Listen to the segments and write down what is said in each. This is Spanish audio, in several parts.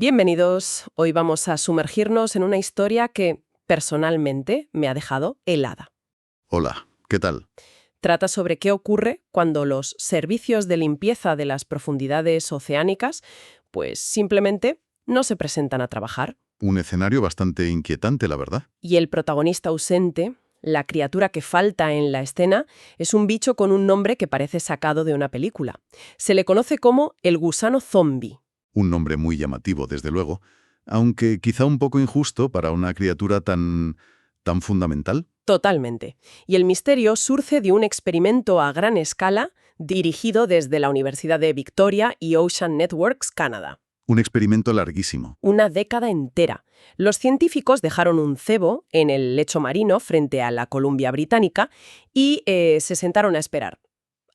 Bienvenidos. Hoy vamos a sumergirnos en una historia que, personalmente, me ha dejado helada. Hola, ¿qué tal? Trata sobre qué ocurre cuando los servicios de limpieza de las profundidades oceánicas, pues simplemente no se presentan a trabajar. Un escenario bastante inquietante, la verdad. Y el protagonista ausente, la criatura que falta en la escena, es un bicho con un nombre que parece sacado de una película. Se le conoce como el gusano zombi. Un nombre muy llamativo, desde luego, aunque quizá un poco injusto para una criatura tan fundamental. Totalmente. Y el misterio surge de un experimento a gran escala dirigido desde la Universidad de Victoria y Ocean Networks, Canadá. Un experimento larguísimo. Una década entera. Los científicos dejaron un cebo en el lecho marino frente a la Columbia Británica y se sentaron a esperar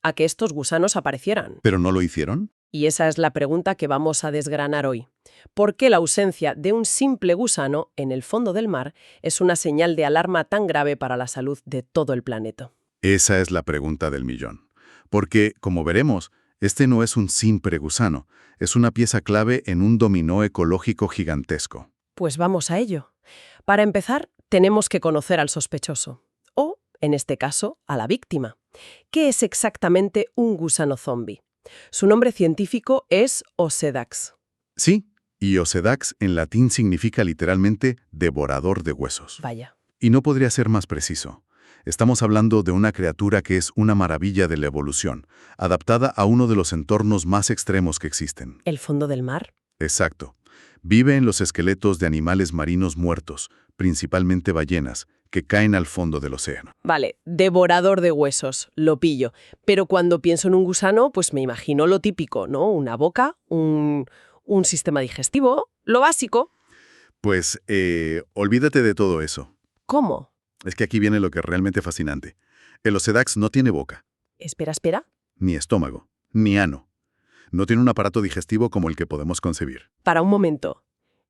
a que estos gusanos aparecieran. ¿Pero no lo hicieron? Y esa es la pregunta que vamos a desgranar hoy. ¿Por qué la ausencia de un simple gusano en el fondo del mar es una señal de alarma tan grave para la salud de todo el planeta? Esa es la pregunta del millón. Porque, como veremos, este no es un simple gusano, es una pieza clave en un dominó ecológico gigantesco. Pues vamos a ello. Para empezar, tenemos que conocer al sospechoso, o, en este caso, a la víctima. ¿Qué es exactamente un gusano zombi? Su nombre científico es Osedax. Sí, y Osedax en latín significa literalmente devorador de huesos. Vaya. Y no podría ser más preciso. Estamos hablando de una criatura que es una maravilla de la evolución, adaptada a uno de los entornos más extremos que existen. ¿El fondo del mar? Exacto. Vive en los esqueletos de animales marinos muertos, principalmente ballenas, que caen al fondo del océano. Vale, devorador de huesos, lo pillo. Pero cuando pienso en un gusano, pues me imagino lo típico, ¿no? Una boca, un sistema digestivo, lo básico. Pues, olvídate de todo eso. ¿Cómo? Es que aquí viene lo que es realmente fascinante. El Osedax no tiene boca, Espera. ni estómago, ni ano. No tiene un aparato digestivo como el que podemos concebir. Para un momento.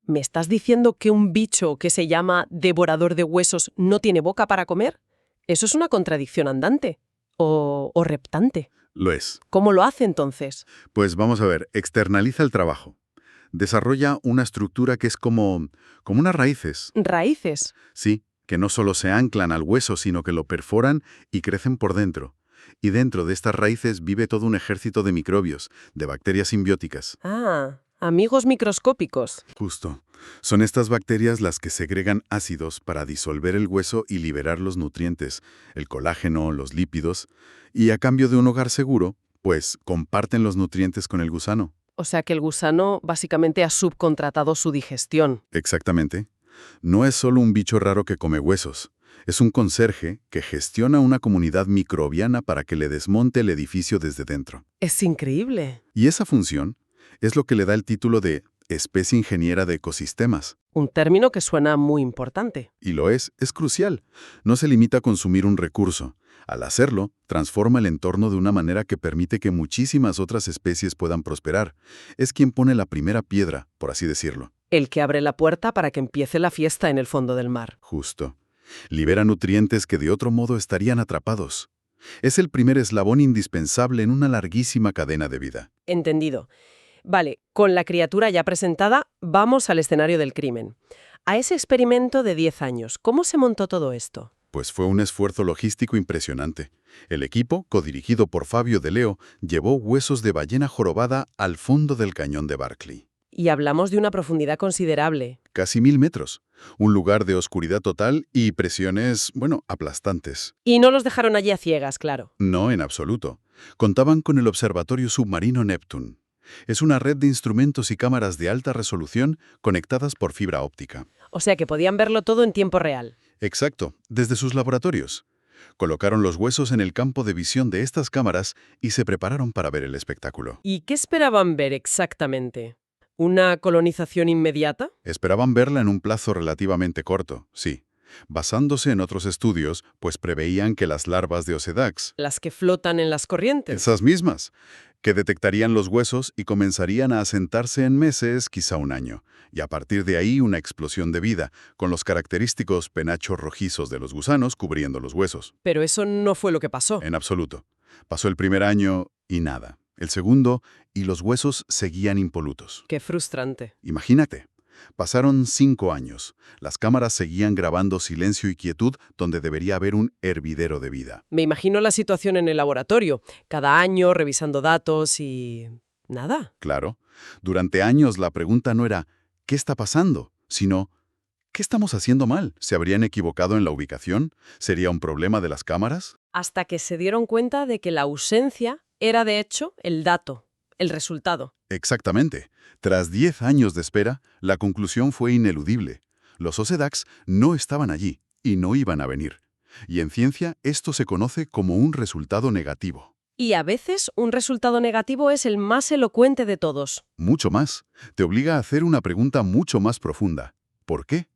¿Me estás diciendo que un bicho que se llama devorador de huesos no tiene boca para comer? Eso es una contradicción andante. O reptante. Lo es. ¿Cómo lo hace entonces? Pues vamos a ver, externaliza el trabajo. Desarrolla una estructura que es como unas raíces. Raíces. Sí, que no solo se anclan al hueso, sino que lo perforan y crecen por dentro. Y dentro de estas raíces vive todo un ejército de microbios, de bacterias simbióticas. Ah, amigos microscópicos. Justo. Son estas bacterias las que segregan ácidos para disolver el hueso y liberar los nutrientes, el colágeno, los lípidos, y a cambio de un hogar seguro, pues comparten los nutrientes con el gusano. O sea que el gusano básicamente ha subcontratado su digestión. Exactamente. No es solo un bicho raro que come huesos. Es un conserje que gestiona una comunidad microbiana para que le desmonte el edificio desde dentro. Es increíble. Y esa función es lo que le da el título de especie ingeniera de ecosistemas. Un término que suena muy importante. Y lo es crucial. No se limita a consumir un recurso. Al hacerlo, transforma el entorno de una manera que permite que muchísimas otras especies puedan prosperar. Es quien pone la primera piedra, por así decirlo. El que abre la puerta para que empiece la fiesta en el fondo del mar. Justo. Libera nutrientes que de otro modo estarían atrapados. Es el primer eslabón indispensable en una larguísima cadena de vida. Entendido. Vale, con la criatura ya presentada, vamos al escenario del crimen. A ese experimento de 10 años, ¿cómo se montó todo esto? Pues fue un esfuerzo logístico impresionante. El equipo, codirigido por Fabio De Leo, llevó huesos de ballena jorobada al fondo del cañón de Barkley. Y hablamos de una profundidad considerable. Casi 1000 metros. Un lugar de oscuridad total y presiones, aplastantes. Y no los dejaron allí a ciegas, claro. No, en absoluto. Contaban con el observatorio submarino Neptune. Es una red de instrumentos y cámaras de alta resolución conectadas por fibra óptica. O sea que podían verlo todo en tiempo real. Exacto, desde sus laboratorios. Colocaron los huesos en el campo de visión de estas cámaras y se prepararon para ver el espectáculo. ¿Y qué esperaban ver exactamente? ¿Una colonización inmediata? Esperaban verla en un plazo relativamente corto, sí. Basándose en otros estudios, pues preveían que las larvas de Osedax, ¿Las que flotan en las corrientes? esas mismas, que detectarían los huesos y comenzarían a asentarse en meses, quizá un año, y a partir de ahí una explosión de vida, con los característicos penachos rojizos de los gusanos cubriendo los huesos. Pero eso no fue lo que pasó. En absoluto. Pasó el primer año y nada. El segundo, y los huesos seguían impolutos. Qué frustrante. Imagínate. Pasaron 5 años. Las cámaras seguían grabando silencio y quietud donde debería haber un hervidero de vida. Me imagino la situación en el laboratorio, cada año revisando datos y... nada. Claro. Durante años la pregunta no era ¿qué está pasando?, sino ¿qué estamos haciendo mal? ¿Se habrían equivocado en la ubicación? ¿Sería un problema de las cámaras? Hasta que se dieron cuenta de que la ausencia era de hecho el dato, el resultado. Exactamente. Tras 10 años de espera, la conclusión fue ineludible. Los Osedax no estaban allí y no iban a venir. Y en ciencia esto se conoce como un resultado negativo. Y a veces un resultado negativo es el más elocuente de todos. Mucho más. Te obliga a hacer una pregunta mucho más profunda. ¿Por qué?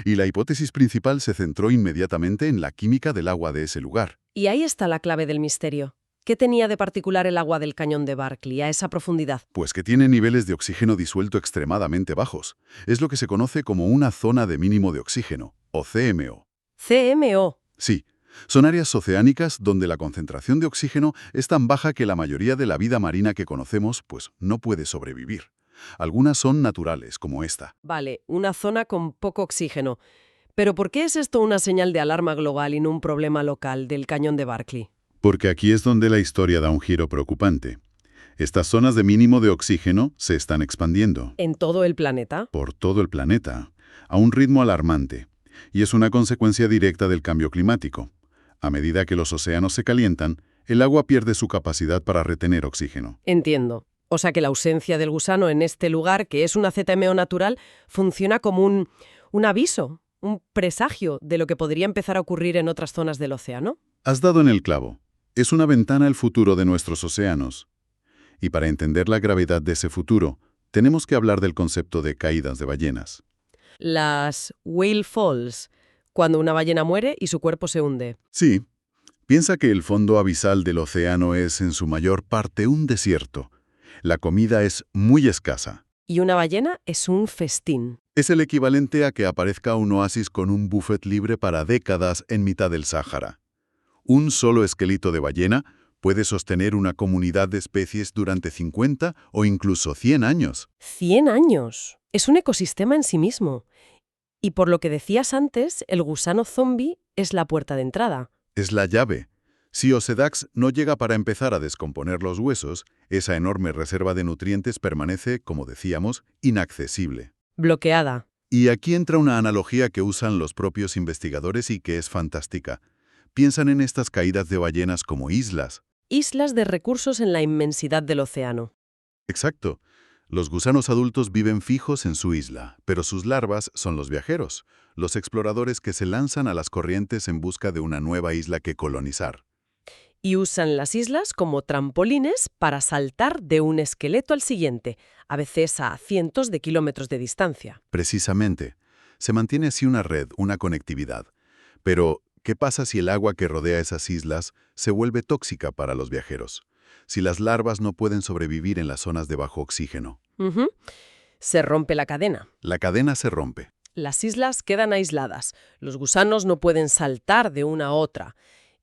Y la hipótesis principal se centró inmediatamente en la química del agua de ese lugar. Y ahí está la clave del misterio. ¿Qué tenía de particular el agua del cañón de Barkley a esa profundidad? Pues que tiene niveles de oxígeno disuelto extremadamente bajos. Es lo que se conoce como una zona de mínimo de oxígeno, o CMO. CMO. Sí, son áreas oceánicas donde la concentración de oxígeno es tan baja que la mayoría de la vida marina que conocemos pues no puede sobrevivir. Algunas son naturales, como esta. Vale, una zona con poco oxígeno. Pero ¿por qué es esto una señal de alarma global y no un problema local del cañón de Barkley? Porque aquí es donde la historia da un giro preocupante. Estas zonas de mínimo de oxígeno se están expandiendo ¿En todo el planeta? por todo el planeta, a un ritmo alarmante, y es una consecuencia directa del cambio climático. A medida que los océanos se calientan, el agua pierde su capacidad para retener oxígeno. Entiendo. O sea que la ausencia del gusano en este lugar, que es una CMO natural, funciona como un aviso, un presagio de lo que podría empezar a ocurrir en otras zonas del océano. Has dado en el clavo. Es una ventana al futuro de nuestros océanos. Y para entender la gravedad de ese futuro, tenemos que hablar del concepto de caídas de ballenas. Las whale falls, cuando una ballena muere y su cuerpo se hunde. Sí, piensa que el fondo abisal del océano es en su mayor parte un desierto. La comida es muy escasa. Y una ballena es un festín. Es el equivalente a que aparezca un oasis con un buffet libre para décadas en mitad del Sáhara. Un solo esqueleto de ballena puede sostener una comunidad de especies durante 50 o incluso 100 años. 100 años. Es un ecosistema en sí mismo. Y por lo que decías antes, el gusano zombie es la puerta de entrada. Es la llave. Si Osedax no llega para empezar a descomponer los huesos, esa enorme reserva de nutrientes permanece, como decíamos, inaccesible. Bloqueada. Y aquí entra una analogía que usan los propios investigadores y que es fantástica. Piensan en estas caídas de ballenas como islas. Islas de recursos en la inmensidad del océano. Exacto. Los gusanos adultos viven fijos en su isla, pero sus larvas son los viajeros, los exploradores que se lanzan a las corrientes en busca de una nueva isla que colonizar. Y usan las islas como trampolines para saltar de un esqueleto al siguiente, a veces a cientos de kilómetros de distancia. Precisamente. Se mantiene así una red, una conectividad. Pero, ¿qué pasa si el agua que rodea esas islas se vuelve tóxica para los viajeros? Si las larvas no pueden sobrevivir en las zonas de bajo oxígeno. Ujú. Se rompe la cadena. La cadena se rompe. Las islas quedan aisladas. Los gusanos no pueden saltar de una a otra.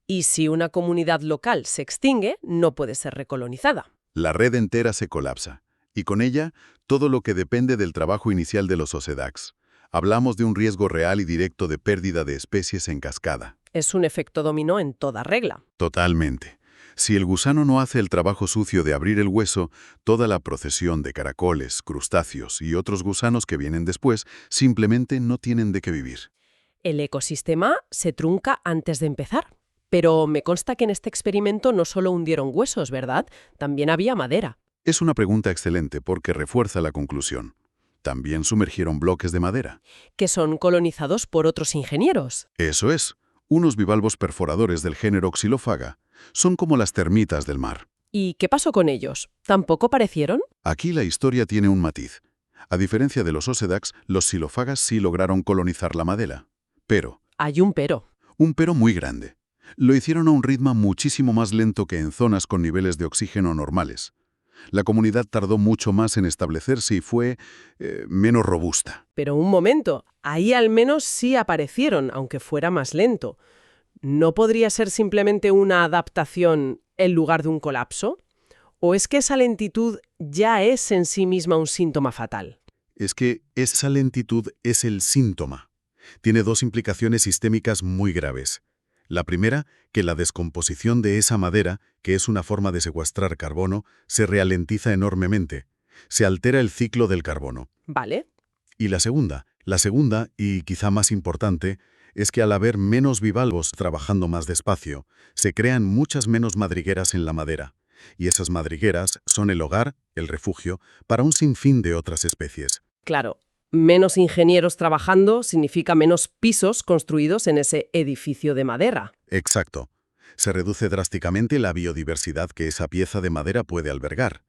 Y si una comunidad local se extingue, no puede ser recolonizada. La red entera se colapsa. Y con ella, todo lo que depende del trabajo inicial de los Osedax. Hablamos de un riesgo real y directo de pérdida de especies en cascada. Es un efecto dominó en toda regla. Totalmente. Si el gusano no hace el trabajo sucio de abrir el hueso, toda la procesión de caracoles, crustáceos y otros gusanos que vienen después simplemente no tienen de qué vivir. El ecosistema se trunca antes de empezar. Pero me consta que en este experimento no solo hundieron huesos, ¿verdad? También había madera. Es una pregunta excelente porque refuerza la conclusión. También sumergieron bloques de madera. Que son colonizados por otros ingenieros. Eso es, unos bivalvos perforadores del género Xylofaga. Son como las termitas del mar. ¿Y qué pasó con ellos? ¿Tampoco parecieron? Aquí la historia tiene un matiz. A diferencia de los Osedax, los Xylofagas sí lograron colonizar la madera. Pero, Hay un pero. un pero muy grande. Lo hicieron a un ritmo muchísimo más lento que en zonas con niveles de oxígeno normales. La comunidad tardó mucho más en establecerse y fue menos robusta. Pero un momento, ahí al menos sí aparecieron, aunque fuera más lento. ¿No podría ser simplemente una adaptación en lugar de un colapso? ¿O es que esa lentitud ya es en sí misma un síntoma fatal? Es que esa lentitud es el síntoma. Tiene dos implicaciones sistémicas muy graves. La primera, que la descomposición de esa madera, que es una forma de secuestrar carbono, se ralentiza enormemente. Se altera el ciclo del carbono. ¿Vale? Y la segunda, y quizá más importante, es que al haber menos bivalvos trabajando más despacio, se crean muchas menos madrigueras en la madera. Y esas madrigueras son el hogar, el refugio, para un sinfín de otras especies. Claro, menos ingenieros trabajando significa menos pisos construidos en ese edificio de madera. Exacto. Se reduce drásticamente la biodiversidad que esa pieza de madera puede albergar.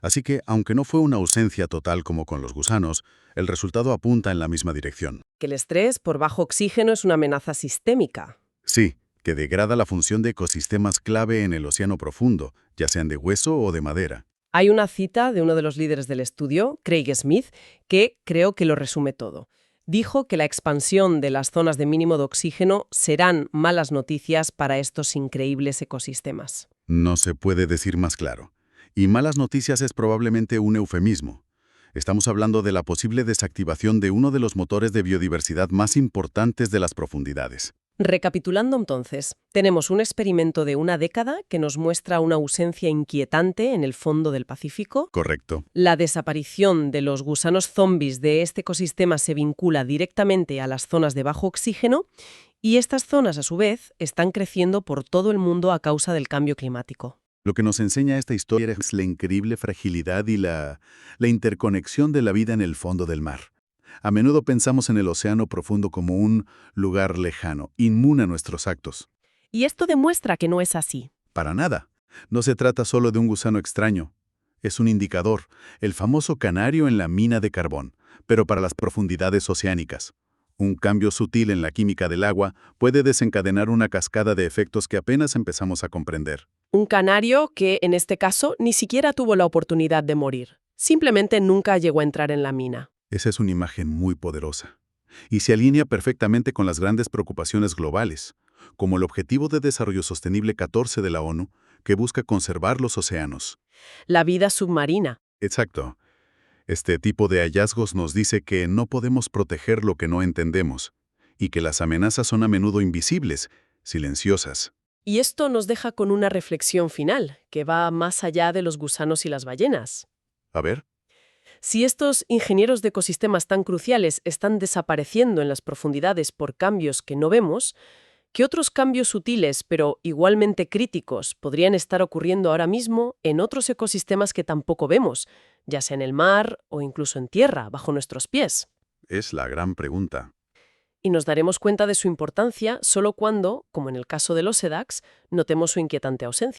Así que, aunque no fue una ausencia total como con los gusanos, el resultado apunta en la misma dirección. Que el estrés por bajo oxígeno es una amenaza sistémica. Sí, que degrada la función de ecosistemas clave en el océano profundo, ya sean de hueso o de madera. Hay una cita de uno de los líderes del estudio, Craig Smith, que creo que lo resume todo. Dijo que la expansión de las zonas de mínimo de oxígeno serán malas noticias para estos increíbles ecosistemas. No se puede decir más claro. Y malas noticias es probablemente un eufemismo. Estamos hablando de la posible desactivación de uno de los motores de biodiversidad más importantes de las profundidades. Recapitulando entonces, tenemos un experimento de una década que nos muestra una ausencia inquietante en el fondo del Pacífico. Correcto. La desaparición de los gusanos zombies de este ecosistema se vincula directamente a las zonas de bajo oxígeno y estas zonas, a su vez, están creciendo por todo el mundo a causa del cambio climático. Lo que nos enseña esta historia es la increíble fragilidad y la interconexión de la vida en el fondo del mar. A menudo pensamos en el océano profundo como un lugar lejano, inmune a nuestros actos. Y esto demuestra que no es así. Para nada. No se trata solo de un gusano extraño. Es un indicador, el famoso canario en la mina de carbón, pero para las profundidades oceánicas. Un cambio sutil en la química del agua puede desencadenar una cascada de efectos que apenas empezamos a comprender. Un canario que, en este caso, ni siquiera tuvo la oportunidad de morir. Simplemente nunca llegó a entrar en la mina. Esa es una imagen muy poderosa. Y se alinea perfectamente con las grandes preocupaciones globales, como el Objetivo de Desarrollo Sostenible 14 de la ONU, que busca conservar los océanos. La vida submarina. Exacto. Este tipo de hallazgos nos dice que no podemos proteger lo que no entendemos, y que las amenazas son a menudo invisibles, silenciosas. Y esto nos deja con una reflexión final, que va más allá de los gusanos y las ballenas. A ver. Si estos ingenieros de ecosistemas tan cruciales están desapareciendo en las profundidades por cambios que no vemos, ¿qué otros cambios sutiles, pero igualmente críticos, podrían estar ocurriendo ahora mismo en otros ecosistemas que tampoco vemos, ya sea en el mar o incluso en tierra, bajo nuestros pies? Es la gran pregunta. Y nos daremos cuenta de su importancia solo cuando, como en el caso de los SEDACs, notemos su inquietante ausencia.